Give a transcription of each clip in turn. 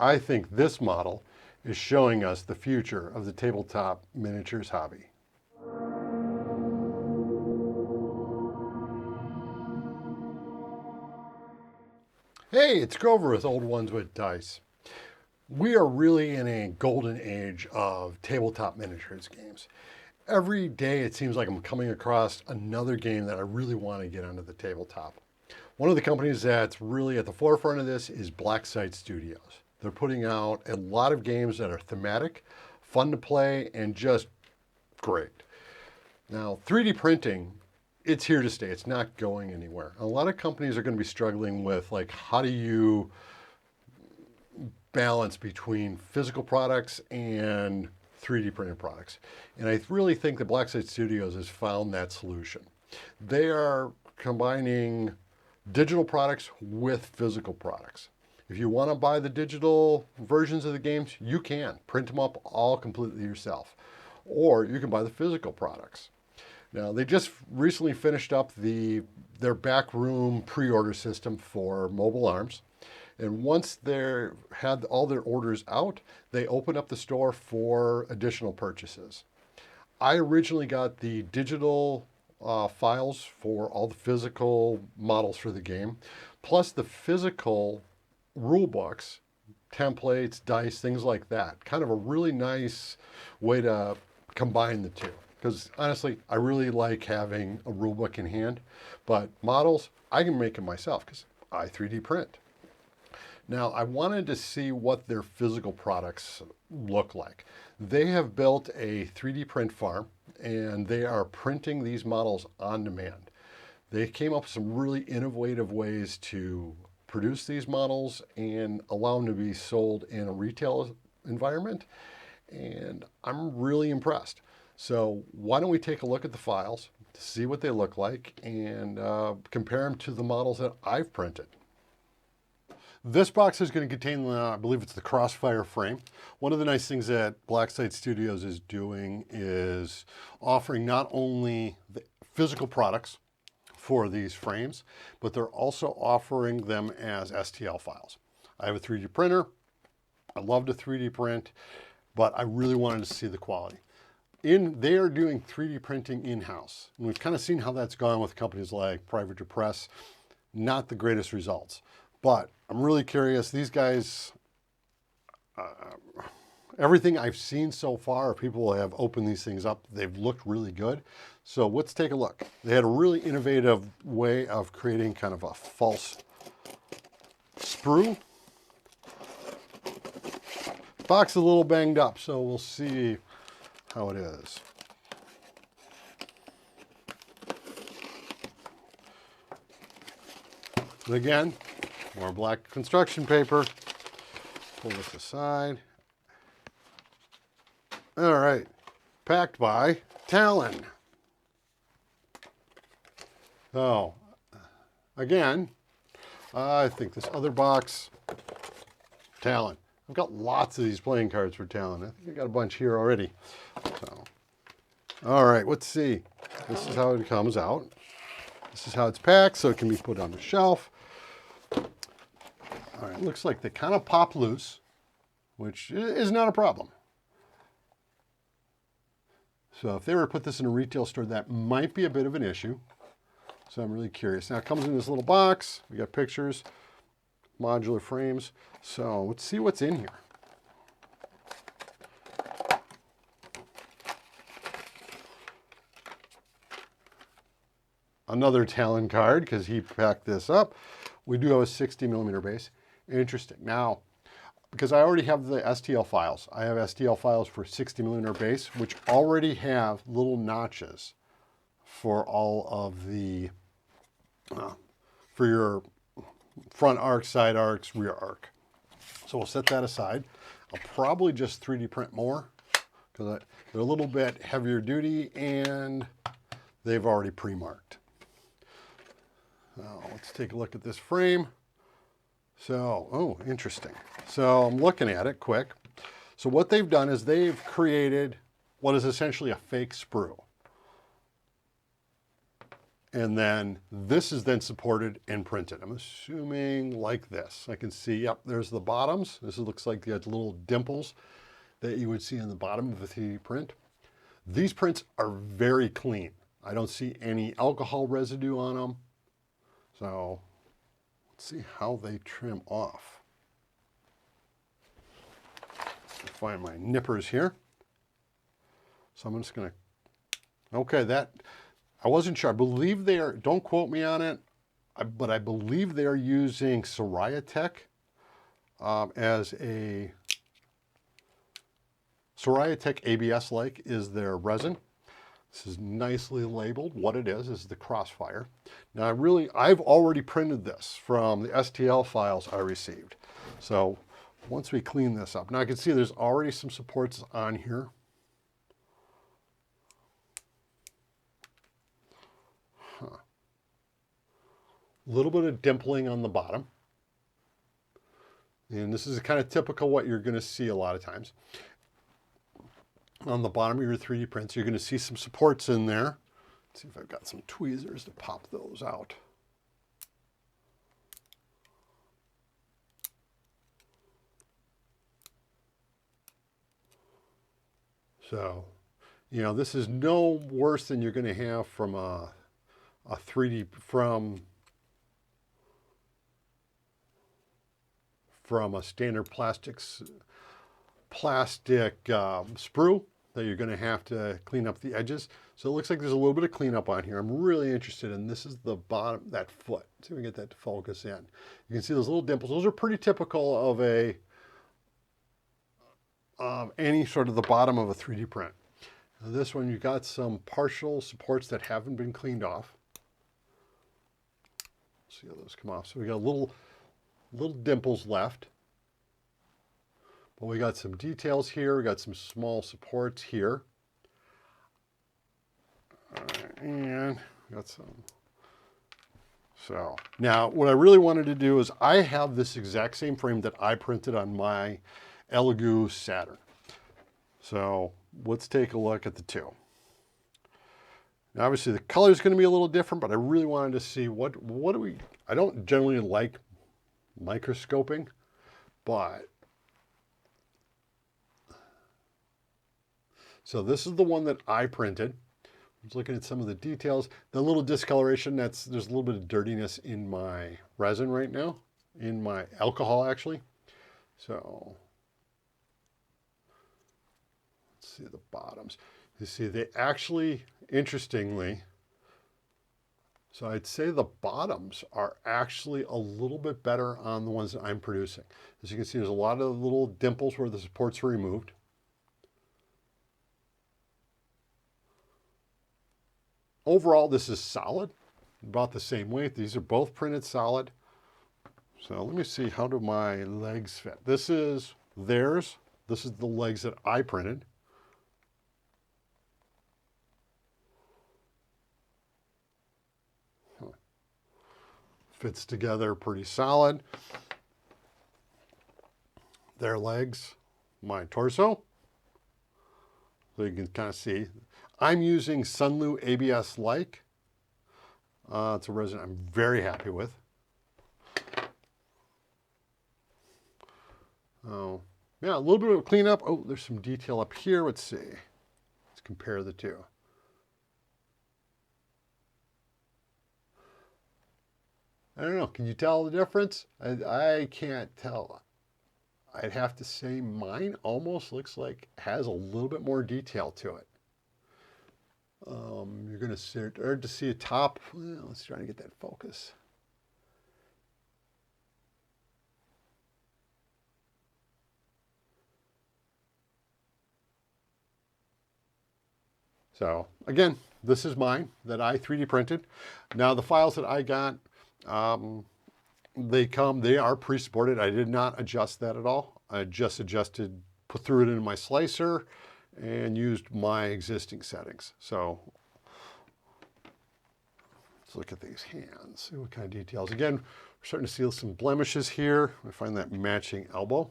I think this model is showing us the future of the tabletop miniatures hobby. Hey, it's Grover with Old Ones with Dice. We are really in a golden age of tabletop miniatures games. Every day it seems like I'm coming across another game that I really want to get onto the tabletop. One of the companies that's really at the forefront of this is Blacksite Studios. They're putting out a lot of games that are thematic, fun to play, and just great. Now, 3D printing, it's here to stay. It's not going anywhere. A lot of companies are going to be struggling with, like, how do you balance between physical products and 3D printed products? And I really think that Blacksite Studios has found that solution. They are combining digital products with physical products. If you want to buy the digital versions of the games, you can print them up all completely yourself, or you can buy the physical products. Now, they just recently finished up their backroom pre-order system for mobile arms. And once they had all their orders out, they opened up the store for additional purchases. I originally got the digital files for all the physical models for the game, plus the physical rule books, templates, dice, things like that. Kind of a really nice way to combine the two. Because honestly, I really like having a rule book in hand, but models, I can make them myself because I 3D print. Now, I wanted to see what their physical products look like. They have built a 3D print farm, and they are printing these models on demand. They came up with some really innovative ways to produce these models and allow them to be sold in a retail environment, and I'm really impressed. So why don't we take a look at the files to see what they look like and compare them to the models that I've printed. This box is going to contain, I believe it's the Crossfire frame. One of the nice things that Blacksite Studios is doing is offering not only the physical products for these frames, but they're also offering them as STL files. I have a 3D printer. I love to 3D print, but I really wanted to see the quality. They are doing 3D printing in-house. And we've kind of seen how that's gone with companies like Private to Press. Not the greatest results. But I'm really curious. These guys, everything I've seen so far, people have opened these things up. They've looked really good. So let's take a look. They had a really innovative way of creating kind of a false sprue. Box is a little banged up, so we'll see how it is. And again, more black construction paper. Pull this aside. All right, packed by Talon. So, again, I think this other box, Talon. I've got lots of these playing cards for Talon. I think I got a bunch here already. So, all right, let's see. This is how it comes out. This is how it's packed, so it can be put on the shelf. All right, looks like they kind of pop loose, which is not a problem. So if they were to put this in a retail store, that might be a bit of an issue. So I'm really curious. Now it comes in this little box. We got pictures, modular frames. So let's see what's in here. Another Talon card, because he packed this up. We do have a 60mm base. Interesting. Now, because I already have the STL files, I have STL files for 60mm base, which already have little notches for all of the, for your front arc, side arcs, rear arc. So we'll set that aside. I'll probably just 3D print more because they're a little bit heavier duty and they've already pre-marked. Now let's take a look at this frame. So, oh, interesting. So I'm looking at it quick. So what they've done is they've created what is essentially a fake sprue. And then this is then supported and printed. I'm assuming like this. I can see, yep, there's the bottoms. This looks like the little dimples that you would see in the bottom of a 3D print. These prints are very clean. I don't see any alcohol residue on them. So let's see how they trim off. Find my nippers here. So I'm just gonna, okay, that, I wasn't sure. I believe they are, don't quote me on it, but I believe they're using Soraya as a, Soraya ABS Like is their resin. This is nicely labeled. What it is the Crossfire. Now I've already printed this from the STL files I received. So once we clean this up, now I can see there's already some supports on here. A little bit of dimpling on the bottom. And this is kind of typical what you're going to see a lot of times. On the bottom of your 3D prints, you're going to see some supports in there. Let's see if I've got some tweezers to pop those out. So, you know, this is no worse than you're going to have from a 3D, from a standard plastic sprue that you're going to have to clean up the edges. So it looks like there's a little bit of cleanup on here. I'm really interested in, this is the bottom, that foot. Let's see if we can get that to focus in. You can see those little dimples. Those are pretty typical of any sort of the bottom of a 3D print. Now this one, you've got some partial supports that haven't been cleaned off. Let's see how those come off. So we got little dimples left. But we got some details here. We got some small supports here. And we got some. So now what I really wanted to do is, I have this exact same frame that I printed on my Elegoo Saturn. So let's take a look at the two. Now obviously the color is going to be a little different, but I really wanted to see what do we, I don't generally like microscoping, but so this is the one that I printed. I was looking at some of the details. The little discoloration, there's a little bit of dirtiness in my resin right now, in my alcohol actually. So let's see the bottoms. You see they actually, interestingly, so I'd say the bottoms are actually a little bit better on the ones that I'm producing. As you can see, there's a lot of little dimples where the supports were removed. Overall, this is solid, about the same weight. These are both printed solid. So let me see, how do my legs fit? This is theirs. This is the legs that I printed. Fits together pretty solid. Their legs, my torso. So you can kind of see. I'm using Sunlu ABS Like. It's a resin I'm very happy with. Oh, yeah, a little bit of a cleanup. Oh, there's some detail up here. Let's see. Let's compare the two. I don't know. Can you tell the difference? I can't tell. I'd have to say mine almost looks like has a little bit more detail to it. You're going to start to see a top. Well, let's try to get that focus. So again, this is mine that I 3D printed. Now the files that I got, they are pre-supported. I did not adjust that at all. I just threw it into my slicer and used my existing settings. So let's look at these hands, see what kind of details. Again, we're starting to see some blemishes here. I find that matching elbow.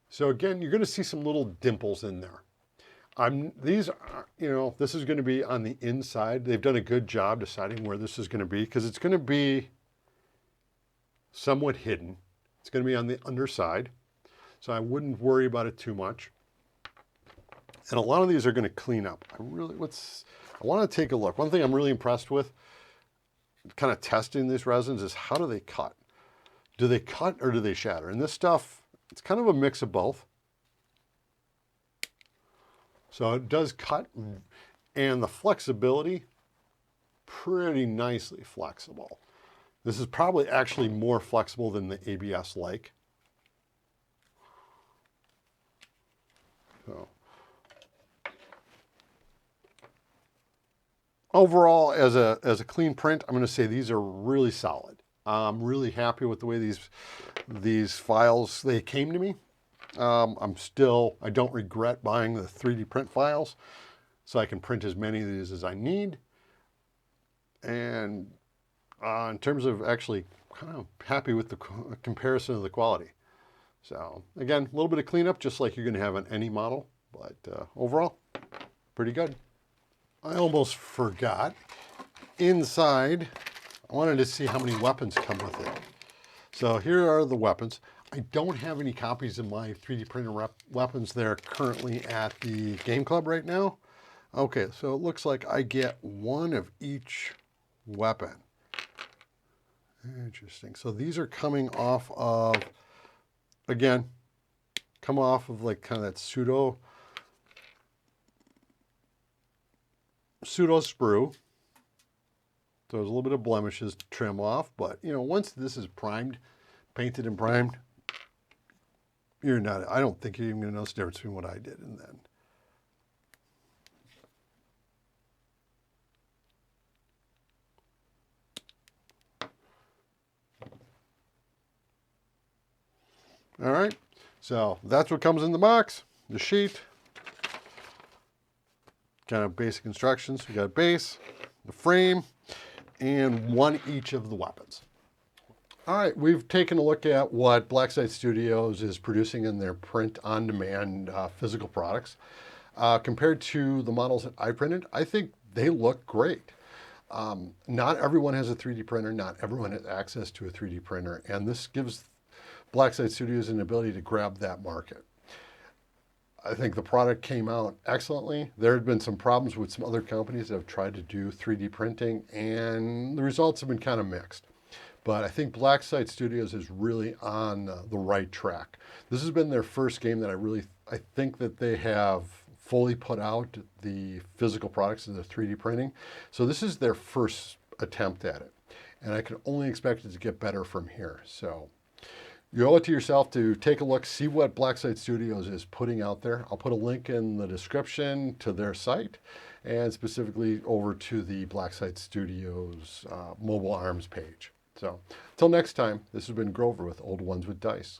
So again, you're going to see some little dimples in there. These are, this is going to be on the inside. They've done a good job deciding where this is going to be because it's going to be somewhat hidden. It's going to be on the underside, so I wouldn't worry about it too much. And a lot of these are going to clean up. I want to take a look. One thing I'm really impressed with, kind of testing these resins, is how do they cut? Do they cut or do they shatter? And this stuff, it's kind of a mix of both. So it does cut, and the flexibility, pretty nicely flexible. This is probably actually more flexible than the ABS Like. So overall, as a clean print, I'm going to say these are really solid. I'm really happy with the way these files, they came to me. I don't regret buying the 3D print files, so I can print as many of these as I need. And in terms of actually kind of happy with the comparison of the quality. So again, a little bit of cleanup, just like you're going to have on any model, but overall, pretty good. I almost forgot. Inside, I wanted to see how many weapons come with it. So here are the weapons. I don't have any copies of my 3D printer weapons. They're currently at the game club right now. Okay, so it looks like I get one of each weapon. Interesting. So these are coming off of, again, come off of like kind of that pseudo sprue. So there's a little bit of blemishes to trim off, but once this is primed, painted and primed, I don't think you're even going to notice the difference between what I did and then. All right, so that's what comes in the box, the sheet. Kind of basic instructions. We got a base, the frame, and one each of the weapons. All right, we've taken a look at what Blacksite Studios is producing in their print-on-demand physical products. Compared to the models that I printed, I think they look great. Not everyone has a 3D printer, not everyone has access to a 3D printer, and this gives Blacksite Studios an ability to grab that market. I think the product came out excellently. There had been some problems with some other companies that have tried to do 3D printing, and the results have been kind of mixed. But I think Blacksite Studios is really on the right track. This has been their first game that I think that they have fully put out the physical products of the 3D printing. So this is their first attempt at it. And I can only expect it to get better from here. So you owe it to yourself to take a look, see what Blacksite Studios is putting out there. I'll put a link in the description to their site and specifically over to the Blacksite Studios mobile arms page. So until next time, this has been Grover with Old Ones with Dice.